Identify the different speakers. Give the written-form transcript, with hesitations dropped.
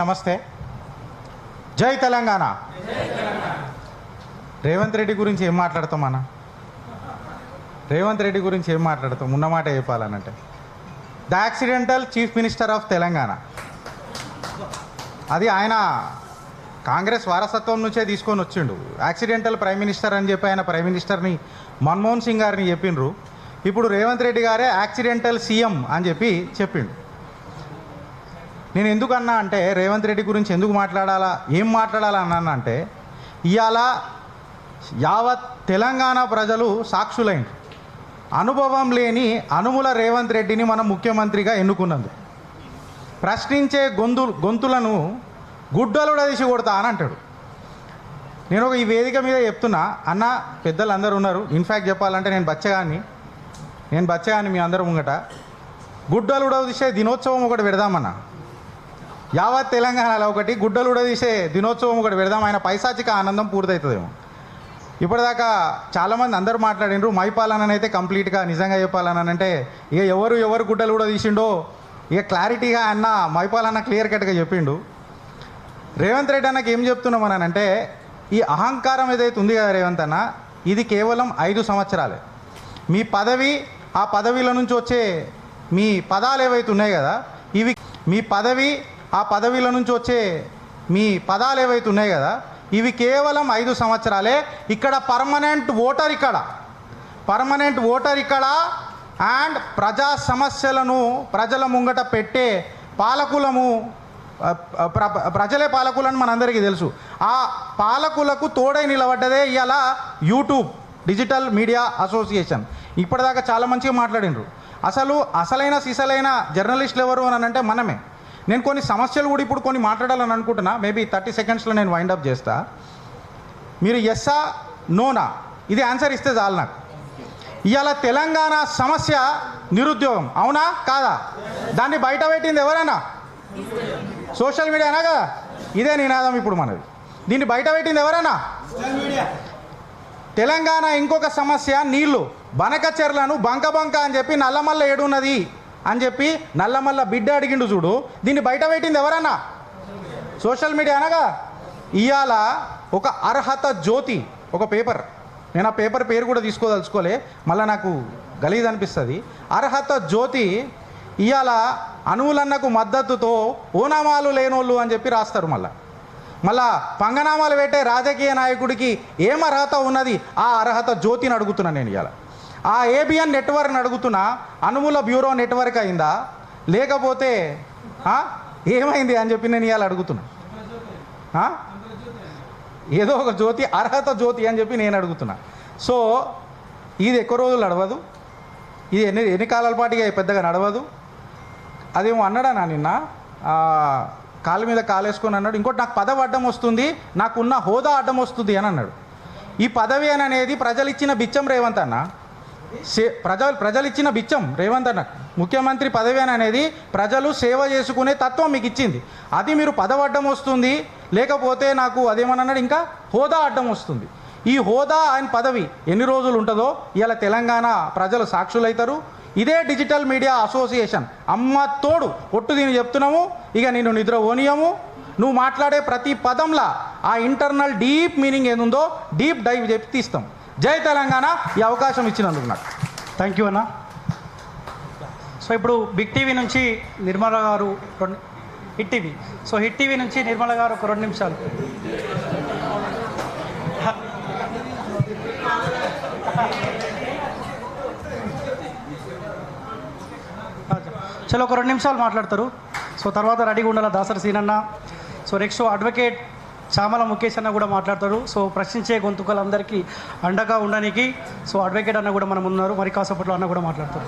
Speaker 1: నమస్తే. జై తెలంగాణ. రేవంత్ రెడ్డి గురించి ఏం మాట్లాడతాం అన్న? రేవంత్ రెడ్డి గురించి ఏం మాట్లాడతాం? ఉన్నమాట చెప్పాలనంటే the accidental chief minister of Telangana. అది ఆయన కాంగ్రెస్ వారసత్వం నుంచే తీసుకొని వచ్చిండు. యాక్సిడెంటల్ ప్రైమ్ మినిస్టర్ అని చెప్పి ఆయన ప్రైమ్ మినిస్టర్ని మన్మోహన్ సింగ్ గారిని చెప్పిండ్రు. ఇప్పుడు రేవంత్ రెడ్డి గారే యాక్సిడెంటల్ సీఎం అని చెప్పి చెప్పిండు. నేను ఎందుకన్నా అంటే రేవంత్ రెడ్డి గురించి ఎందుకు మాట్లాడాలా, ఏం మాట్లాడాలా అన్నా అంటే ఇవాళ యావత్ తెలంగాణ ప్రజలు సాక్షులైండ్రు. అనుభవం లేని అనుముల రేవంత్ రెడ్డిని మనం ముఖ్యమంత్రిగా ఎన్నుకున్నందుకు ప్రశ్నించే గొంతులను గుడ్డలుడ తీసి కొడతా అని అంటాడు. నేను ఈ వేదిక మీద చెప్తున్నా అన్న, పెద్దలు అందరూ ఉన్నారు. ఇన్ఫ్యాక్ట్ చెప్పాలంటే నేను బచ్చగాని మీ అందరూ ముంగట గుడ్డలుడ తీసే దినోత్సవం ఒకటి పెడదామన్నా. యావత్ తెలంగాణలో ఒకటి గుడ్డలుడ తీసే దినోత్సవం ఒకటి పెడదాం. ఆయన పైశాచిక ఆనందం పూర్తవుతుందేమో. ఇప్పటిదాకా చాలామంది అందరూ మాట్లాడినరు. మైపాలన అయితే కంప్లీట్గా నిజంగా చెప్పాలని అంటే ఇక ఎవరు గుడ్డలు కూడా తీసిండో ఇక క్లారిటీగా అన్న మైపాలన్న క్లియర్ కట్గా చెప్పిండు. రేవంత్ రెడ్డి అన్నకి ఏం చెప్తున్నామనంటే ఈ అహంకారం ఏదైతే ఉంది కదా రేవంత్ అన్న, ఇది కేవలం 5 సంవత్సరాలే. మీ పదవి, ఆ పదవిలో నుంచి వచ్చే మీ పదాలు ఏవైతే ఉన్నాయి కదా, ఇవి మీ పదవి, ఆ పదవిలో నుంచి వచ్చే మీ పదాలు ఏవైతే ఉన్నాయి కదా, ఇవి కేవలం 5 సంవత్సరాలే. ఇక్కడ పర్మనెంట్ ఓటర్ ఇక్కడ అండ్ ప్రజా సమస్యలను ప్రజల ముంగట పెట్టే పాలకులము, ప్రజలే పాలకులని మనందరికీ తెలుసు. ఆ పాలకులకు తోడై నిలబడ్డదే ఇవాళ యూట్యూబ్ డిజిటల్ మీడియా అసోసియేషన్. ఇప్పటిదాకా చాలా మంచిగా మాట్లాడినరు. అసలైన సిసలైన జర్నలిస్టులు ఎవరు అని అంటే మనమే. నేను కొన్ని సమస్యలు కూడా ఇప్పుడు కొన్ని మాట్లాడాలని అనుకుంటున్నా. మేబీ 30 సెకండ్స్లో నేను వైండప్ చేస్తా. మీరు ఎస్సా నోనా ఇది ఆన్సర్ ఇస్తే చాలు నాకు. ఇవాళ తెలంగాణ సమస్య నిరుద్యోగం, అవునా కాదా? దాన్ని బయట పెట్టింది ఎవరైనా? సోషల్ మీడియానా కదా? ఇదే నినాదం ఇప్పుడు మనది. దీన్ని బయట పెట్టింది ఎవరైనా? తెలంగాణ ఇంకొక సమస్య నీళ్లు. బనకచెర్లను బంక అని చెప్పి నల్లమల్ల ఏడున్నది అని చెప్పి నల్లమల్ల బిడ్డ అడిగిండు చూడు. దీన్ని బయట పెట్టింది ఎవరన్నా? సోషల్ మీడియా అనగా. ఇవాళ ఒక అర్హత జ్యోతి ఒక పేపర్, నేను ఆ పేపర్ పేరు కూడా తీసుకోదలుచుకోలే, మళ్ళీ నాకు గలీజ్ అనిపిస్తుంది. అర్హత జ్యోతి ఇవాళ అనువులన్నకు మద్దతుతో ఓనామాలు లేనోళ్ళు అని చెప్పి రాస్తారు. మళ్ళా పంగనామాలు పెట్టే రాజకీయ నాయకుడికి ఏం అర్హత ఉన్నది? ఆ అర్హత జ్యోతిని అడుగుతున్నాను నేను ఇవాళ. ఆ ఏబిఎన్ నెట్వర్క్ని అడుగుతున్నా, అనుముల బ్యూరో నెట్వర్క్ అయిందా లేకపోతే ఏమైంది అని చెప్పి నేను ఇవాళ అడుగుతున్నా. ఏదో ఒక జ్యోతి, అర్హత జ్యోతి అని చెప్పి నేను అడుగుతున్నా. సో ఇది ఎక్కువ రోజులు నడవదు, ఇది ఎన్ని కాలాల పాటిగా పెద్దగా నడవదు. అదేమో అన్నాడా నిన్న, కాళ్ళ మీద కాలేసుకొని అన్నాడు. ఇంకోటి, నాకు పదవి అడ్డం వస్తుంది, నాకున్న హోదా అడ్డం వస్తుంది అని అన్నాడు. ఈ పదవి అని అనేది ప్రజలు ఇచ్చిన బిచ్చం రేవంత్ అన్న. ప్రజలు ఇచ్చిన బిచ్చం రేవంత్ అన్న. ముఖ్యమంత్రి పదవి అని అనేది ప్రజలు సేవ చేసుకునే తత్వం మీకు ఇచ్చింది. అది మీరు పదవి అడ్డం వస్తుంది, లేకపోతే నాకు అదేమన్నాడు ఇంకా హోదా అడ్డం వస్తుంది. ఈ హోదా ఆయన పదవి ఎన్ని రోజులు ఉంటుందో ఇవాళ తెలంగాణ ప్రజలు సాక్షులవుతారు. ఇదే డిజిటల్ మీడియా అసోసియేషన్ అమ్మ తోడు ఒట్టు దీన్ని చెప్తున్నాము. ఇక నేను నిద్ర ఓనియము. నువ్వు మాట్లాడే ప్రతి పదంలా ఆ ఇంటర్నల్ డీప్ మీనింగ్ ఏముందో డీప్ డైవ్ చెప్పి తీస్తాం. జై తెలంగాణ. ఈ అవకాశం ఇచ్చినందుకు నాకు
Speaker 2: థ్యాంక్ యూ అన్న. సో ఇప్పుడు బిగ్ టీవీ నుంచి నిర్మల గారు, hit TV, so hit TV నుంచి నిర్మల గారు ఒక 2 నిమిషాలు. చలో ఒక 2 నిమిషాలు మాట్లాడతారు. సో తర్వాత రెడీగా ఉండాల దాసరి సీనన్న. So next advocate Chamala Mukesh అన్న కూడా మాట్లాడతారు. సో ప్రశ్నించే గొంతుకలందరికీ అండగా ఉండడానికి సో అడ్వకేట్ అన్న కూడా మనం ఉన్నారు. మరి కాసేపట్లో అన్న కూడా మాట్లాడతారు.